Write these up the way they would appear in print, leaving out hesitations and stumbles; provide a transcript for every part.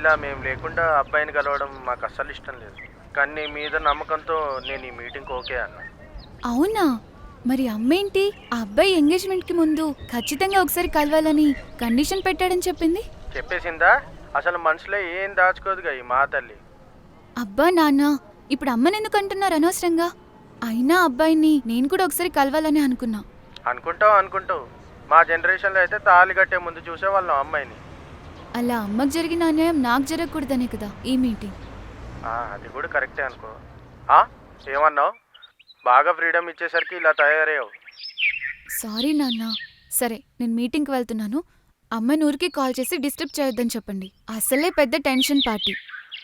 ఇలా మేము లేకుండా అబ్బాయిని కలవడం మాకు అస్సలు ఇష్టం లేదు. కానీ నీ మీద నమ్మకంతో నేను ఈ మీటింగ్కి ఓకే అన్న. అవునా? మరి అమ్మేంటి ఆ అబ్బాయి ఎంగేజ్మెంట్కి ముందు ఖచ్చితంగా ఒకసారి కలవాలని కండిషన్ పెట్టాడని చెప్పింది? చెప్పేసిందా? అసలు మనసులో ఏం దాచుకోదుగా ఈ మా తల్లి. అబ్బా నాన్న, ఇప్పుడు అమ్మనెందుకు అంటున్నారు అనవసరంగా? అయినా అబ్బాయిని నేను కూడా ఒకసారి కలవాలని అనుకున్నా. అనుకుంటావు. మా జనరేషన్లో అయితే తాళి కట్టే ముందు చూసేవాళ్ళం అమ్మాయిని. అలా అమ్మకు జరిగిన అన్యాయం నాకు జరగకూడదనే కదా ఈ మీటింగ్. అది కూడా కరెక్టే అనుకో. ఏమన్నావు? బాగా ఫ్రీడమ్ ఇచ్చేసరికి ఇలా తయారయ్యావు. సారీ నాన్న. సరే, నేను మీటింగ్కి వెళ్తున్నాను. అమ్మని ఊరికి కాల్ చేసి డిస్టర్బ్ చేయొద్దని చెప్పండి. అసలే పెద్ద టెన్షన్ పార్టీ.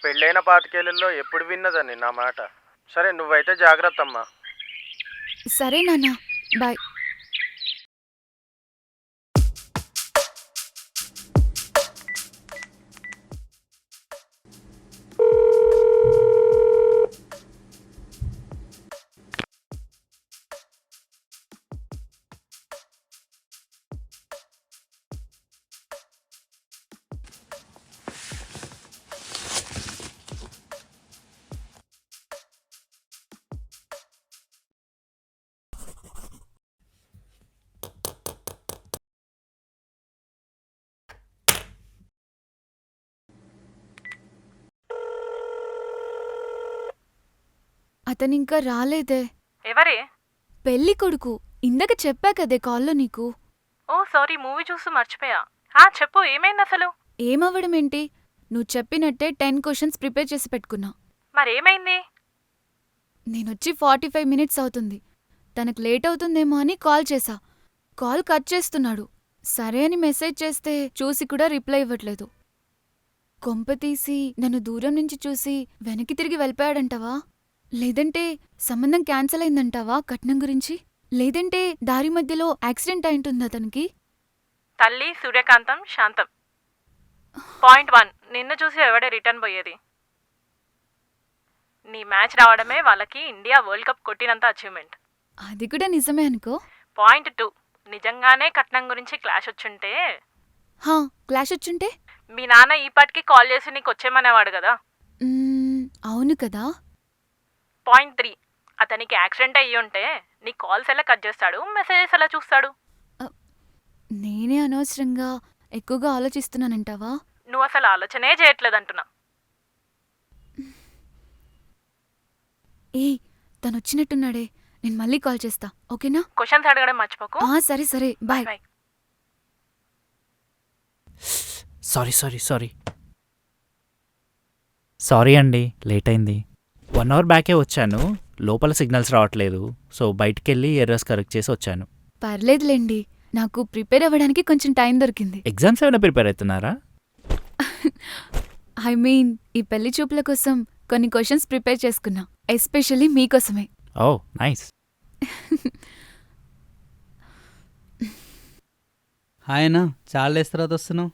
పెళ్ళైన పాతికేళ్ళల్లో ఎప్పుడు విన్నదని నా మాట. సరే, నువ్వైతే జాగ్రత్త అమ్మా. సరే నాన్న, బాయ్. అతనింకా రాలేదే. ఎవరే? పెళ్లి కొడుకు. ఇందాక చెప్పా కదే కాల్లో నీకు. ఓ సారీ, మూవీ చూస్తూ మర్చిపోయా. చెప్పు, ఏమైంది అసలు? ఏమవ్వడమేంటి? నువ్వు చెప్పినట్టే 10 క్వశ్చన్స్ ప్రిపేర్ చేసి పెట్టుకున్నా. మరేమైంది? నేనొచ్చి 45 మినిట్స్ అవుతుంది. తనకు లేట్ అవుతుందేమో అని కాల్ చేశా. కాల్ కట్ చేస్తున్నాడు. సరే అని మెసేజ్ చేస్తే చూసి కూడా రిప్లై ఇవ్వట్లేదు. కొంపతీసి నన్ను దూరం నుంచి చూసి వెనక్కి తిరిగి వెళ్ళిపోయాడంటావా? లేదంటే సంబంధం క్యాన్సిల్ అయిందంటావా కట్నం గురించి? లేదంటే దారి మధ్యలో యాక్సిడెంట్ అయింటుంది అతనికి? తల్లి సూర్యకాంతం శాంతం. పాయింట్ 1, నిన్ను చూసి ఎవడే రిటర్న్ పోయేది? నీ మ్యాచ్ రావడమే వాళ్ళకి ఇండియా వరల్డ్ కప్ కొట్టినంత అచీవ్మెంట్. అది కూడా నిజమే అనుకో. పాయింట్ 2, నిజంగానే కట్నం గురించి క్లాష్ వచ్చుంటే? క్లాష్ వచ్చుంటే? మీ నాన్న ఈపాటికి కాల్ చేసి నీకు వచ్చేమనేవాడు కదా. అవును కదా. పాయింట్ 3, అతనికి యాక్సిడెంట్ అయ్యి ఉంటే నీ కాల్స్ ఎలా కట్ చేస్తాడు, మెసేజెస్ ఎలా చూస్తాడు? నేనే అనవసరంగా ఎక్కువగా ఆలోచిస్తున్నానంటావా? నువ్వు అసలు ఆలోచనే చేయట్లేదంటున్నా. తనొచ్చినట్టున్నాడే. నేను మళ్ళీ కాల్ చేస్తా, ఓకేనా? క్వశ్చన్స్ అడగడం మర్చిపోకు. సరే సరే, బాయ్. సారీ అండి, లేట్ అయింది. 1 అవర్ బ్యాకే వచ్చాను. లోపల సిగ్నల్స్ రావట్లేదు. సో బయటికెళ్ళి ఎర్రర్స్ కరెక్ట్ చేసి వచ్చాను. పర్లేదులేండి, నాకు ప్రిపేర్ అవ్వడానికి కొంచెం టైం దొరికింది. ఎగ్జామ్స్ ఏమైనా ప్రిపేర్ అవుతున్నారా? ఐ మీన్, ఈ పెళ్లి చూపుల కోసం కొన్ని క్వశ్చన్స్ ప్రిపేర్ చేసుకున్నా, ఎస్పెషల్లీ మీకోసమే. ఓ నైస్. హాయ్ అన్నా, చాలా డేస్ తర్వాత వస్తున్నావు.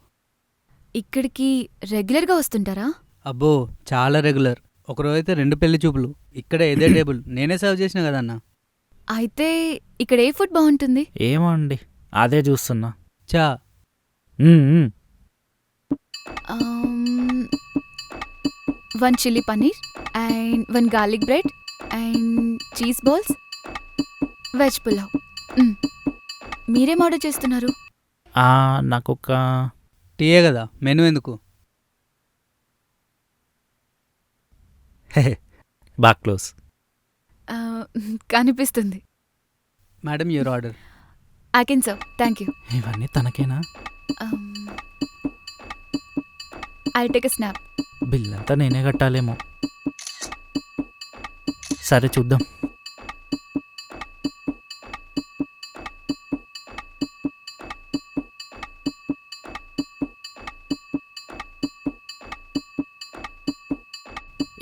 ఇక్కడికి రెగ్యులర్గా వస్తుంటారా? అబ్బో, చాలా రెగ్యులర్. ఒకరోజు అయితే 2 పెళ్లి చూపులు. ఇక్కడే ఇదే టేబుల్ నేనే సర్వ్ చేసిన కదన్నా. అయితే ఇక్కడ ఏ ఫుడ్ బాగుంటుంది? ఏమో అండి, అదే చూస్తున్నా. చా 1 chilli paneer and 1 garlic bread and cheese balls, veg pulao. మీరేం ఆర్డర్ చేస్తున్నారు? నాకొక టీయే కదా, మెనూ ఎందుకు? బాగా క్లోజ్. కనిపిస్తుంది. Madam, your order. I can serve, thank you. ఇవన్నీ తనకేనా? I'll take a snap. Bill అంతా నేనే కట్టాలేమో. సరే చూద్దాం.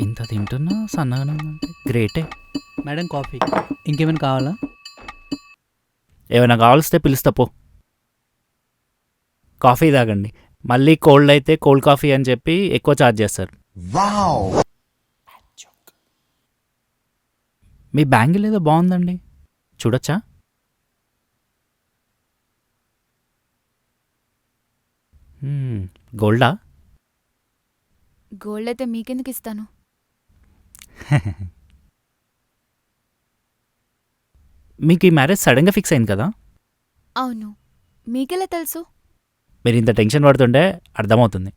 ఇంత తింటున్నా సన్నగానే ఉందంటే గ్రేటే. Madam, coffee. ఇంకేమైనా కావాలా? ఏమైనా కావాల్స్తే పిలుస్తా పో. కాఫీ తాగండి. మళ్ళీ కోల్డ్ అయితే కోల్డ్ కాఫీ అని చెప్పి ఎక్కువ ఛార్జ్ చేస్తారు. మీ బ్యాంగిల్ ఏదో బాగుందండి, చూడొచ్చా? గోల్డా? గోల్డ్ అయితే మీకెందుకు ఇస్తాను? మీకు ఈ మ్యారేజ్ సడన్గా ఫిక్స్ అయింది కదా? అవును. మీకెలా తెలుసు? మీరు ఇంత టెన్షన్ పడుతుంటే అర్థమవుతుంది.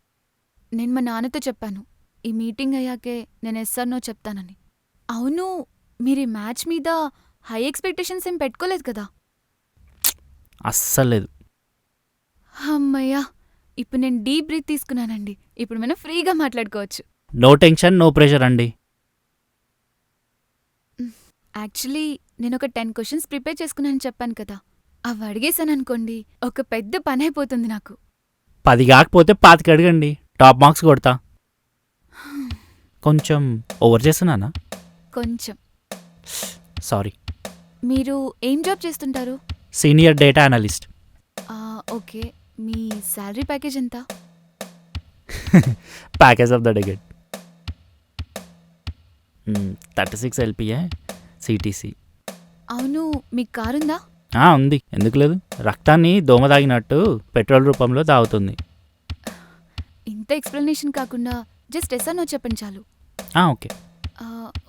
నేను మా నాన్నతో చెప్పాను, ఈ మీటింగ్ అయ్యాకే నేను ఎస్ఆర్నో చెప్తానని. అవును, మీరు ఈ మ్యాచ్ మీద హై ఎక్స్పెక్టేషన్స్ ఏం పెట్టుకోలేదు కదా? అస్సలు లేదు. అమ్మయ్యా, ఇప్పుడు నేను డీప్ బ్రీత్ తీసుకున్నానండి. ఇప్పుడు మనం ఫ్రీగా మాట్లాడుకోవచ్చు. నో టెన్షన్, నో ప్రెషర్ అండి. యాక్చువల్లీ నేను ఒక 10 క్వశ్చన్స్ ప్రిపేర్ చేసుకున్నానని చెప్పాను కదా, అవి అడిగేశాననుకోండి ఒక పెద్ద పని అయిపోతుంది నాకు. 10 కాకపోతే 25 అడగండి, టాప్ మార్క్స్ కొడతా. కొంచెం ఓవర్ చేస్తున్నానా? కొంచెం. సారీ. మీరు ఏం జాబ్ చేస్తుంటారు? Senior data analyst. ఓకే, మీ శాలరీ ప్యాకేజ్ ఎంత? ప్యాకేజ్ ఆఫ్ ద డెగెట్ 36 LPA CTC. అవును, మీకు కారుందా? ఉంది, ఎందుకు లేదు. రక్తాన్ని దోమ తాగినట్టు పెట్రోల్ రూపంలో తాగుతుంది. ఇంత ఎక్స్ప్లెనేషన్ కాకుండా జస్ట్ ఎస్ఆర్నో చెప్పండి చాలు. Okay.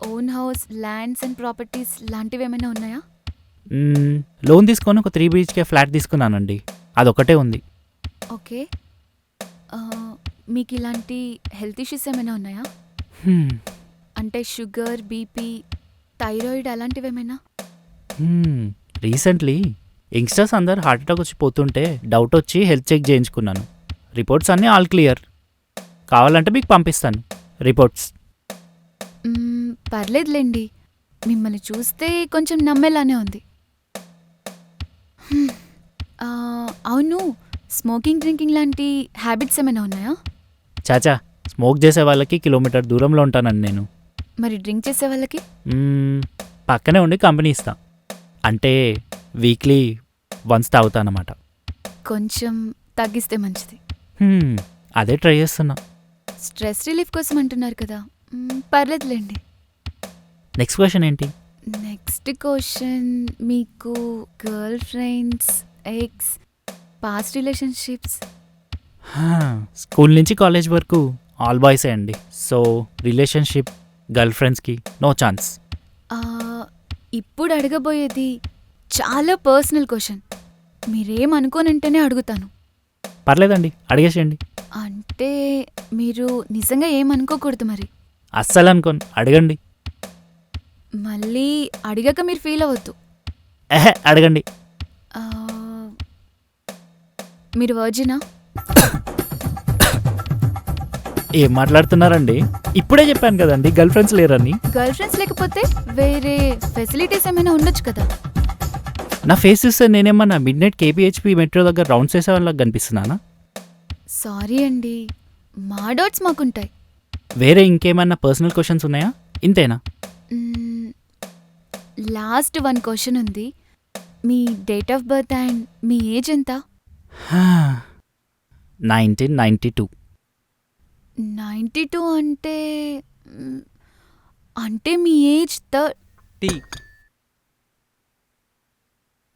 Own house, lands and properties లాంటివి ఏమైనా ఉన్నాయా? లోన్ తీసుకొని ఒక 3 BHK ఫ్లాట్ తీసుకున్నానండి, అదొకటే ఉంది. ఓకే. మీకు ఇలాంటి హెల్త్ ఇష్యూస్ ఏమైనా ఉన్నాయా? అంటే షుగర్, బీపీ, థైరాయిడ్ అలాంటివి ఏమైనా? రీసెంట్లీ యంగ్స్టర్స్ అందరు హార్ట్ అటాక్ వచ్చి పోతుంటే డౌట్ వచ్చి హెల్త్ చెక్ చేయించుకున్నాను. రిపోర్ట్స్ అన్నీ ఆల్ క్లియర్. కావాలంటే మీకు పంపిస్తాను రిపోర్ట్స్. పర్లేదులేండి, మిమ్మల్ని చూస్తే కొంచెం నమ్మేలానే ఉంది. అవును, స్మోకింగ్, డ్రింకింగ్ లాంటి హ్యాబిట్స్ ఏమైనా ఉన్నాయా? చాచా, స్మోక్ చేసే వాళ్ళకి కిలోమీటర్ దూరంలో ఉంటానండి నేను. మరి డ్రింక్ చేసే వాళ్ళకి? పక్కనే ఉండి కంపెనీ ఇస్తా. అంటే వీక్లీ వన్స్ తాగుతానమాట. కొంచెం తగ్గిస్తే మంచిది. అదే ట్రై చేస్తున్నా. స్ట్రెస్ రిలీఫ్ కోసం అంటున్నారు కదా, పర్లేదులేండి. నెక్స్ట్ క్వశ్చన్ ఏంటి? నెక్స్ట్ క్వశ్చన్, మీకు girl friends, X, past relationships? School నుంచి కాలేజ్ వరకు ఆల్ బాయ్సే అండి. సో రిలేషన్షిప్, గర్ల్ ఫ్రెండ్స్కి నో ఛాన్స్. ఇప్పుడు అడగబోయేది చాలా పర్సనల్ క్వశ్చన్. మీరేమనుకోనంటేనే అడుగుతాను. పర్లేదండి, అడిగేసేయండి. అంటే మీరు నిజంగా ఏమనుకోకూడదు మరి. అస్సలు అనుకోను, అడగండి. మళ్ళీ అడిగాక మీరు ఫీల్ అవ్వద్దు. అడగండి. మీరు వర్జినా? ఏం మాట్లాడుతున్నారండి? ఇప్పుడే చెప్పాను కదండి గర్ల్ ఫ్రెండ్స్ లేరని. గర్ల్ ఫ్రెండ్స్ లేకపోతే వేరే ఫెసిలిటీస్ ఏమైనా ఉండొచ్చు కదా. నా ఫేస్ చూస్తే నేనేమన్నా మిడ్ నైట్ KPHP మెట్రో దగ్గర రౌండ్స్ వేసే వాళ్ళకి కనిపిస్తున్నానా? సారీ అండి, మా డౌట్స్ మాకుంటాయి. వేరే ఇంకేమన్నా పర్సనల్ క్వశ్చన్స్ ఉన్నాయా? ఇంతేనా? లాస్ట్ 1 క్వశ్చన్ ఉంది. మీ డేట్ ఆఫ్ బర్త్ అండ్ మీ ఏజ్ ఎంత? 1992. 92 అంటే అంటే మీ ఏజ్ టీ.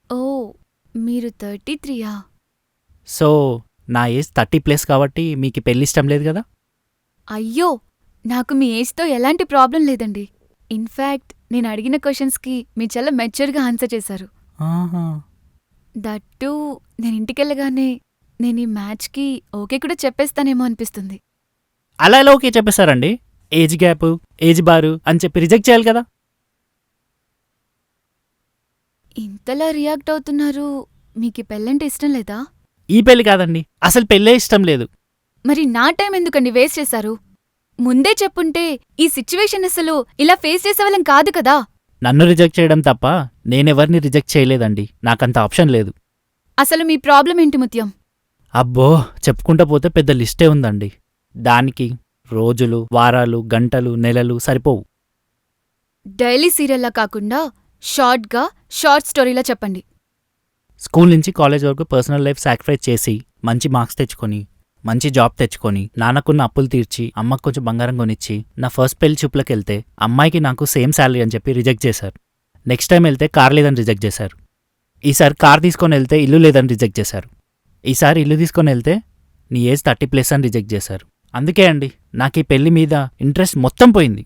ఓ, మీరు 33యా? సో నా ఏజ్ 30+ కాబట్టి మీకు పెళ్ళి ఇష్టం లేదు కదా? అయ్యో, నాకు మీ ఏజ్తో ఎలాంటి ప్రాబ్లం లేదండి. ఇన్ఫ్యాక్ట్ నేను అడిగిన క్వశ్చన్స్కి మీరు చాలా మెచ్యూర్గా ఆన్సర్ చేశారు. దట్టు నేను ఇంటికెళ్ళగానే నేను ఈ మ్యాచ్కి ఓకే కూడా చెప్పేస్తానేమో అనిపిస్తుంది. అలా ఎలా ఓకే చెప్పేశారండి? ఏజ్ గ్యాప్, ఏజ్ బారు అని చెప్పి రిజెక్ట్ చేయాలి కదా. ఇంతలా రియాక్ట్ అవుతున్నారు, మీకు ఈ పెళ్ళంటే ఇష్టం లేదా? ఈ పెళ్ళి కాదండి, అసలు పెళ్ళే ఇష్టం లేదు. మరి నా టైం ఎందుకండి వేస్ట్ చేశారు? ముందే చెప్పుంటే ఈ సిచ్యువేషన్ అసలు ఇలా ఫేస్ చేసేవాళ్ళం కాదు కదా. నన్ను రిజెక్ట్ చేయడం తప్ప నేనెవరిని రిజెక్ట్ చేయలేదండి, నాకంత ఆప్షన్ లేదు. అసలు మీ ప్రాబ్లం ఏంటి ముత్యం? అబ్బో, చెప్పుకుంటా పోతే పెద్ద లిస్టే ఉందండి. దానికి రోజులు, వారాలు, గంటలు, నెలలు సరిపోవు. డైలీ సీరియల్లా కాకుండా షార్ట్గా, షార్ట్ స్టోరీలా చెప్పండి. స్కూల్ నుంచి కాలేజ్ వరకు పర్సనల్ లైఫ్ సాక్రిఫైస్ చేసి మంచి మార్క్స్ తెచ్చుకొని, మంచి జాబ్ తెచ్చుకొని, నాన్నకున్న అప్పులు తీర్చి, అమ్మకు కొంచెం బంగారం కొనిచ్చి, నా ఫస్ట్ పెళ్లి చూపులకు వెళ్తే అమ్మాయికి నాకు సేమ్ శాలరీ అని చెప్పి రిజెక్ట్ చేశారు. నెక్స్ట్ టైం వెళ్తే కార్ లేదని రిజెక్ట్ చేశారు. ఈసారి కార్ తీసుకొని వెళ్తే ఇల్లు లేదని రిజెక్ట్ చేశారు. ఈసారి ఇల్లు తీసుకొని వెళ్తే నీ ఏజ్ 30+ అని రిజెక్ట్ చేశారు. అందుకే అండి నాకు ఈ పెళ్లి మీద ఇంట్రెస్ట్ మొత్తం పోయింది.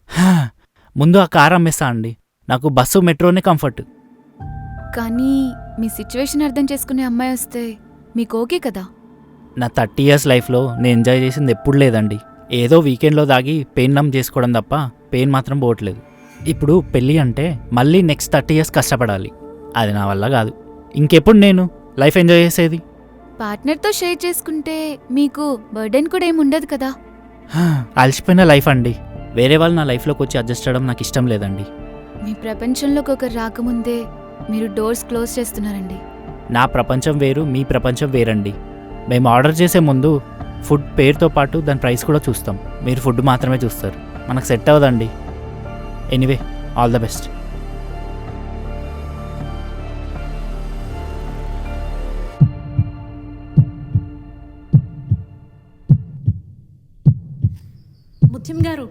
హా, ముందు ఆ కార్ అమ్మేస్తా అండి. నాకు బస్సు మెట్రోనే కంఫర్ట్. కానీ మీ సిచ్యువేషన్ అర్థం చేసుకునే అమ్మాయి వస్తే మీకు ఓకే కదా? నా 30 years లైఫ్లో నేను ఎంజాయ్ చేసింది ఎప్పుడు లేదండి. ఏదో వీకెండ్లో దాగి పెయిన్ నమ్ చేసుకోవడం తప్ప పెయిన్ మాత్రం పోవట్లేదు. ఇప్పుడు పెళ్ళి అంటే మళ్ళీ నెక్స్ట్ 30 years కష్టపడాలి. అది నా వల్ల కాదు. ఇంకెప్పుడు నేను లైఫ్ ఎంజాయ్ చేసేది? పార్ట్నర్తో షేర్ చేసుకుంటే మీకు బర్డెన్ కూడా ఏమి ఉండదు కదా? అలసిపోయిన లైఫ్ అండి. వేరే వాళ్ళు నా లైఫ్లోకి వచ్చి అడ్జస్ట్ అవ్వడం నాకు ఇష్టం లేదండి. మీ ప్రపంచంలోకి ఒకరు రాకముందే మీరు డోర్స్ క్లోజ్ చేస్తున్నారండి. నా ప్రపంచం వేరు, మీ ప్రపంచం వేరండి. మేము ఆర్డర్ చేసే ముందు ఫుడ్ పేరుతో పాటు దాని ప్రైస్ కూడా చూస్తాం. మీరు ఫుడ్ మాత్రమే చూస్తారు. మనకు సెట్ అవ్వదండి. Anyway, all the best. ముత్యం గారు